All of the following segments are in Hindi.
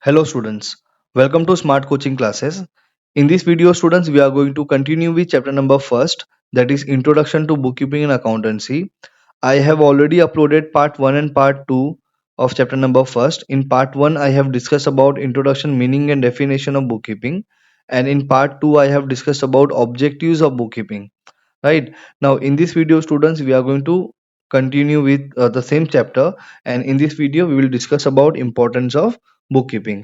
Hello students, welcome to Smart Coaching classes. In this video students we are going to continue with chapter number first, that is Introduction to Bookkeeping and Accountancy. I have already uploaded part 1 and part 2 of chapter number first. In part 1 I have discussed about introduction, meaning and definition of bookkeeping, and in part 2 I have discussed about objectives of bookkeeping. Right, now in this video students we are going to continue with the same chapter, and in this video we will discuss about importance of bookkeeping.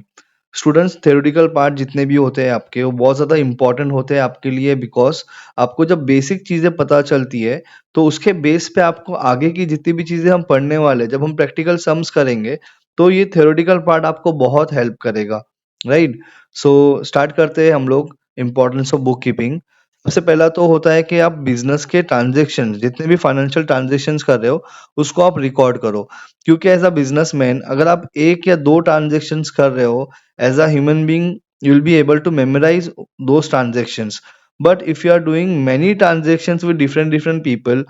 Students, theoretical part जितने भी होते हैं आपके वो बहुत ज़्यादा इंपॉर्टेंट होते हैं आपके लिए, बिकॉज आपको जब बेसिक चीज़ें पता चलती है तो उसके बेस पे आपको आगे की जितनी भी चीज़ें हम पढ़ने वाले, जब हम प्रैक्टिकल सम्स करेंगे तो ये थ्योरेटिकल पार्ट आपको बहुत हेल्प करेगा. राइट, सो स्टार्ट करते हैं हम लोग. Importance of book keeping. सबसे पहला तो होता है कि आप बिजनेस के ट्रांजेक्शन, जितने भी फाइनेंशियल ट्रांजेक्शन्स कर रहे हो उसको आप रिकॉर्ड करो. क्योंकि एज अ बिजनेसमैन अगर आप एक या दो ट्रांजेक्शन्स कर रहे हो, as a human being you will be able to memorize those transactions. But if you are doing many transactions with different people,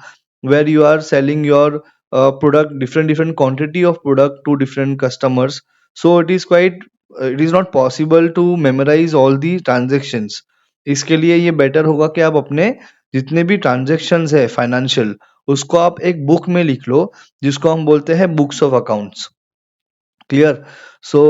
where you are selling your product, different quantity of product to different customers, so it is quite it is not possible to memorize all the transactions. इसके लिए ये बेटर होगा कि आप अपने जितने भी ट्रांजेक्शन्स है फाइनेंशियल, उसको आप एक बुक में लिख लो, जिसको हम बोलते हैं बुक्स ऑफ अकाउंट्स. क्लियर. सो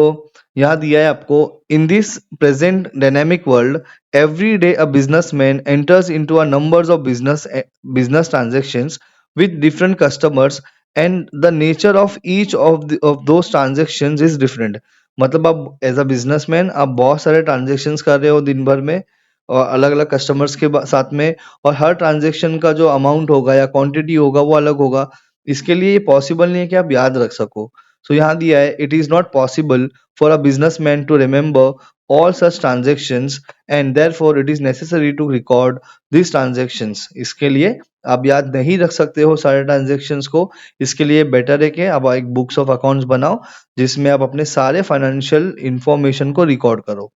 यहाँ दिया है आपको, in this present dynamic world every day a businessman enters into a numbers of business transactions with different customers, and the nature of each of those transactions is different. मतलब आप एज अ बिजनेसमैन आप बहुत सारे ट्रांजैक्शंस कर रहे हो दिन भर में, और अलग अलग कस्टमर्स के साथ में, और हर ट्रांजैक्शन का जो अमाउंट होगा या क्वांटिटी होगा वो अलग होगा. इसके लिए ये पॉसिबल नहीं है कि आप याद रख सको. सो यहाँ दिया है, it is not possible for a businessman to remember all such transactions, and therefore it is necessary to record these transactions. इसके लिए आप याद नहीं रख सकते हो सारे ट्रांजेक्शन्स को. इसके लिए बेटर है कि आप एक बुक्स ऑफ अकाउंट्स बनाओ जिसमें आप अपने सारे फाइनेंशियल इंफॉर्मेशन को रिकॉर्ड करो.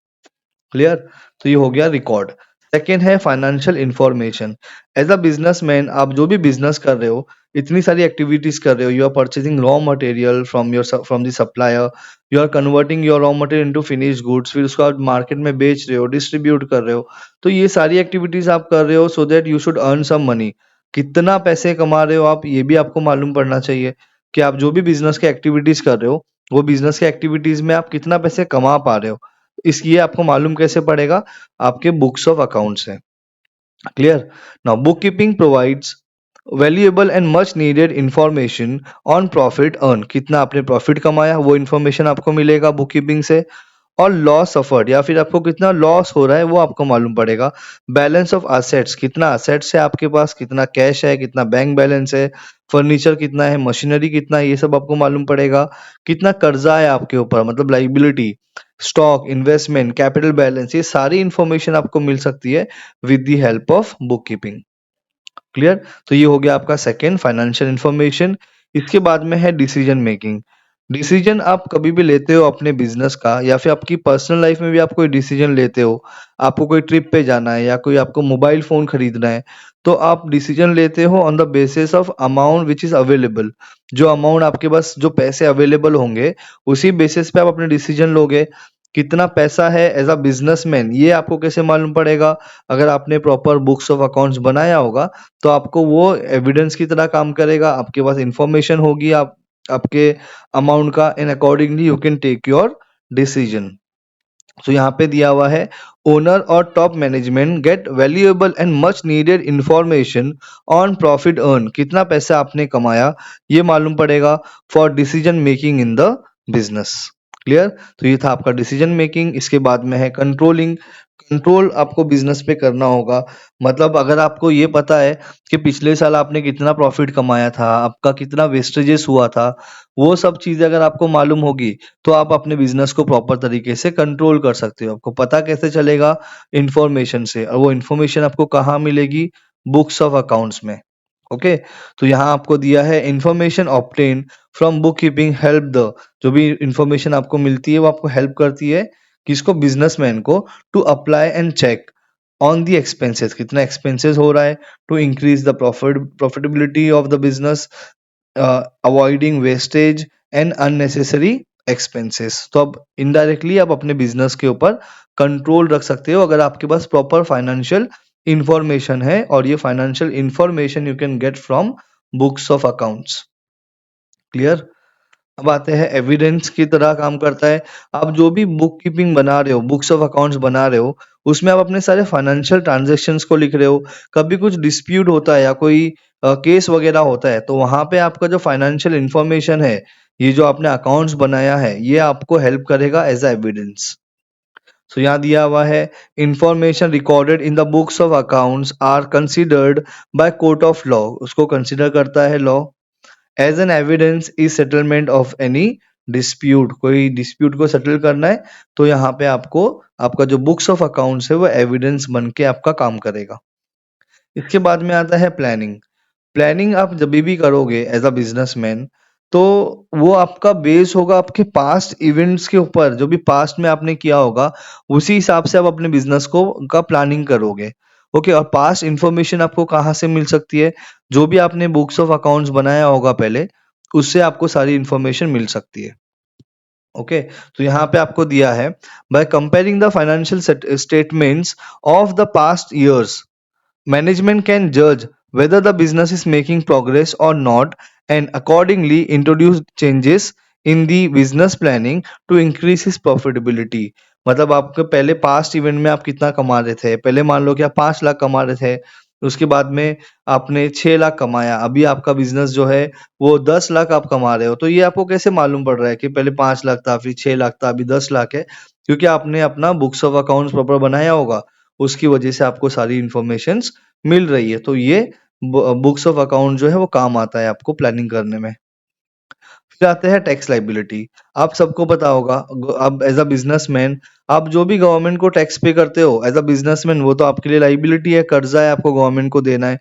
क्लियर. तो ये हो गया रिकॉर्ड. सेकेंड है financial information. As a businessman आप जो भी बिजनेस कर रहे हो, इतनी सारी एक्टिविटीज कर रहे हो. You are purchasing raw material from the supplier, you are converting your raw material into finish goods, फिर उसको आप मार्केट में बेच रहे हो, डिस्ट्रीब्यूट कर रहे हो. तो ये सारी एक्टिविटीज आप कर रहे हो so that you should earn some money. कितना पैसे कमा रहे हो आप, ये भी आपको मालूम पड़ना चाहिए कि आप जो भी बिजनेस के एक्टिविटीज कर रहे हो, वो बिजनेस के एक्टिविटीज में आप कितना पैसे कमा पा रहे हो. इसलिए आपको मालूम कैसे पड़ेगा, आपके बुक्स ऑफ अकाउंट्स है. Clear. Now book keeping provides valuable and much needed information on profit earn. कितना आपने प्रॉफिट कमाया वो इन्फॉर्मेशन आपको मिलेगा बुक कीपिंग से, और लॉस सफर्ड, या फिर आपको कितना लॉस हो रहा है वो आपको मालूम पड़ेगा. बैलेंस ऑफ असेट्स, कितना असेट्स है आपके पास, कितना कैश है, कितना बैंक बैलेंस है, फर्नीचर कितना है, मशीनरी कितना है, ये सब आपको मालूम पड़ेगा. कितना कर्जा है आपके ऊपर, मतलब liability, stock, investment, capital balance, ये सारी इंफॉर्मेशन आपको मिल सकती है with the help of book keeping. Clear. तो ये हो गया आपका सेकेंड, फाइनेंशियल इंफॉर्मेशन. इसके बाद में है डिसीजन मेकिंग. डिसीजन आप कभी भी लेते हो अपने बिजनेस का, या फिर आपकी पर्सनल लाइफ में भी आप कोई डिसीजन लेते हो, आपको कोई ट्रिप पे जाना है या कोई आपको मोबाइल फोन खरीदना है, तो आप डिसीजन लेते हो on the basis of amount which is available. जो अमाउंट आपके पास, जो पैसे अवेलेबल होंगे, उसी बेसिस पे आप अपने डिसीजन लोगे. कितना पैसा है एज अ बिजनेसमैन, ये आपको कैसे मालूम पड़ेगा. अगर आपने प्रॉपर बुक्स ऑफ अकाउंट्स बनाया होगा तो आपको वो एविडेंस की तरह काम करेगा. आपके पास इंफॉर्मेशन होगी आप आपके अमाउंट का, and accordingly you can take your decision. तो यहाँ पे दिया हुआ है, ओनर और top management get valuable and much needed information on profit earn. कितना पैसा आपने कमाया ये मालूम पड़ेगा for decision making in the business. Clear. तो ये था आपका डिसीजन मेकिंग. इसके बाद में है कंट्रोलिंग. कंट्रोल आपको बिजनेस पे करना होगा. मतलब अगर आपको ये पता है कि पिछले साल आपने कितना प्रॉफिट कमाया था, आपका कितना वेस्टेजेस हुआ था, वो सब चीजें अगर आपको मालूम होगी तो आप अपने बिजनेस को प्रॉपर तरीके से कंट्रोल कर सकते हो. आपको पता कैसे चलेगा, इंफॉर्मेशन से, और वो इंफॉर्मेशन आपको कहाँ मिलेगी, बुक्स ऑफ अकाउंट्स में. ओके. तो यहाँ आपको दिया है, information obtain from book keeping help the. जो भी इंफॉर्मेशन आपको मिलती है वो आपको हेल्प करती है किसको, बिजनेसमैन को, to apply and check on the expenses. कितना एक्सपेंसेस हो रहा है, to increase the profitability of the business, avoiding wastage and unnecessary expenses. तो अब इनडायरेक्टली आप अपने बिजनेस के ऊपर कंट्रोल रख सकते हो अगर आपके पास प्रॉपर फाइनेंशियल इंफॉर्मेशन है, और ये financial information you can get from books of accounts. Clear? अब आते हैं एविडेंस की तरह काम करता है। आप जो भी बुक कीपिंग बना रहे हो, बुक्स ऑफ अकाउंट्स बना रहे हो, उसमें आप अपने सारे फाइनेंशियल ट्रांजैक्शंस को लिख रहे हो। कभी कुछ डिस्प्यूट होता है या कोई केस वगैरह होता है, तो वहां पे आपका जो फाइनेंशियल इंफॉर्मेशन है, ये जो आपने अकाउंट्स बनाया है, ये आपको हेल्प करेगा एज अ एविडेंस। सो यहाँ दिया हुआ है, information recorded in the books of accounts are considered by court of law. उसको कंसिडर करता है law. As an evidence is settlement of any dispute. कोई डिस्प्यूट को सेटल करना है, तो यहाँ पे आपको आपका जो बुक्स ऑफ अकाउंट्स है वो एविडेंस बन के आपका काम करेगा। इसके बाद में आता है प्लानिंग। प्लानिंग आप जब भी करोगे एज अ बिजनेसमैन, तो वो आपका बेस होगा आपके पास्ट इवेंट्स के ऊपर। जो भी पास्ट में आपने किया होगा, उसी हिसाब से आप अपने बिजनेस को का प्लानिंग करोगे। ओके, और पास्ट इंफॉर्मेशन आपको कहाँ से मिल सकती है? जो भी आपने बुक्स ऑफ अकाउंट्स बनाया होगा पहले, उससे आपको सारी इंफॉर्मेशन मिल सकती है। ओके, तो यहाँ पे आपको दिया है, by comparing the financial statements of the past years, management can judge whether the business is making progress or not, and accordingly introduce changes in the business planning to increase its profitability। मतलब आपके पहले पास्ट इवेंट में आप कितना कमा रहे थे, पहले मान लो कि आप 5 लाख कमा रहे थे, उसके बाद में आपने 6 लाख कमाया, अभी आपका बिजनेस जो है वो 10 लाख आप कमा रहे हो। तो ये आपको कैसे मालूम पड़ रहा है कि पहले 5 लाख था, फिर 6 लाख था, अभी 10 लाख है? क्योंकि आपने अपना बुक्स ऑफ अकाउंट्स प्रॉपर बनाया होगा, उसकी वजह से आपको सारी इंफॉर्मेशन मिल रही है। तो ये बुक्स ऑफ अकाउंट जो है वो काम आता है आपको प्लानिंग करने में। फिर आते हैं टैक्स लाइबिलिटी। आप सबको पता होगा, अब एज अ बिजनेसमैन आप जो भी गवर्नमेंट को टैक्स पे करते हो एज अ बिजनेसमैन, वो तो आपके लिए लाइबिलिटी है, कर्जा है, आपको गवर्नमेंट को देना है।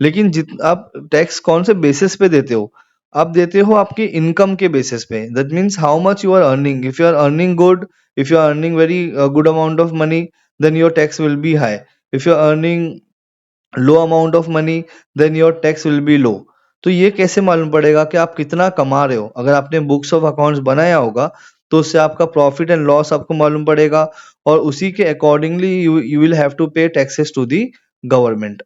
लेकिन जित आप टैक्स कौन से बेसिस पे देते हो? आप देते हो आपके इनकम के बेसिस पे। That means how much you are earning. If you are earning good, if you are earning very good amount of money, then your tax will be high. If you are earning low amount of money, then your tax will be low. तो ये कैसे मालूम पड़ेगा कि आप कितना कमा रहे हो? अगर आपने बुक्स ऑफ अकाउंट्स बनाया होगा, तो उससे आपका प्रॉफिट एंड लॉस आपको मालूम पड़ेगा, और उसी के accordingly you you will have to pay taxes to the government.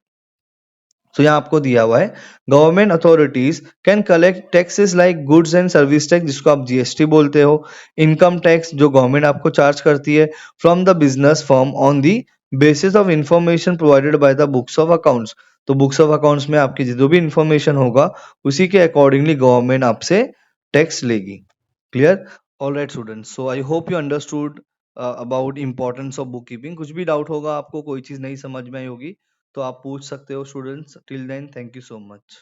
तो यहाँ आपको दिया हुआ है, government authorities can collect taxes like goods and service tax, जिसको आप जीएसटी बोलते हो, इनकम टैक्स जो गवर्नमेंट आपको चार्ज करती है, from the business firm on the basis of information provided by the books of accounts. तो बुक्स ऑफ अकाउंट्स में आपकी जो भी इंफॉर्मेशन होगा, उसी के अकॉर्डिंगली गवर्नमेंट आपसे टैक्स लेगी। Clear? All right students, so I hope you understood about importance of book keeping. कुछ भी डाउट होगा, आपको कोई चीज़ नहीं समझ में आई होगी, तो आप पूछ सकते हो students. Till then, thank you so much.